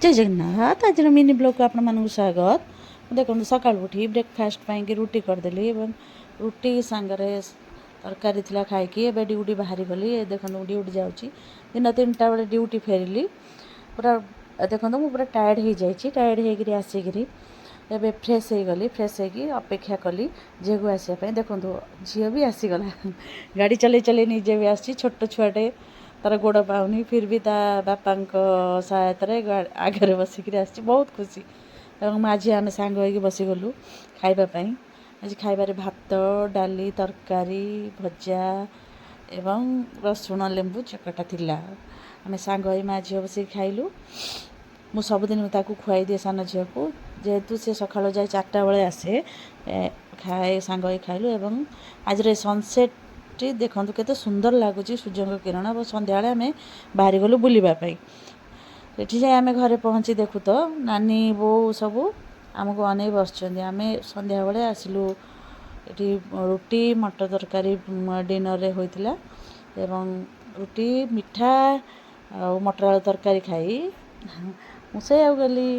जय जगन्नाथ आज mini blog को आपण मानक स्वागत। देखो सका उठी ब्रेकफास्ट पाई रुटी करदेली रुटी सांगरे तरकारी थिला खाई एबे ड्यूटी बाहरी गली देखो ड्यूटी जाऊँगी दिन 3टा बेले ड्यूटी फेरिली पूरा देखो मुझे पूरा टायर्ड हो जाइए टायर्ड होकर आसिक एबे फ्रेश हो गली फ्रेश होगी अपेक्षा कली झील को आसपा देखो झील भी आसीगला गाड़ी चले चले निजे भी आसी छोट छुआटे तार गोड़ पाऊनी फिर भी ता बापा सहायता आगे बसिक बहुत खुशी और माझी आम सांग हो बसीगलु खावाई आज खाइबार भात डाली तरकारी भजा एवं रसुण लेंबू चकटा थिला आम सांग हो माँ झील बस खाइलु मु सबुदिन ताकू खुआई दिए सान झील को जेहेतु सी सका जाए 4टा बेले आसे खाए सांग हो खाइलु एवं आज सनसेट देखो केते सुंदर लगुच सूर्य किरण और सन्ध्या आम बाहरी गलु बुलवाई ये जाए आम घरे पहुँची देखु तो नानी बो सब आमको अनेक बस आम सन्ध्या बेले आसलु ये रुटी मटर तरकारी डिनर रे होइतिला एवं रुटी मिठा और मटर आलू तरकारी खाई मुझे गली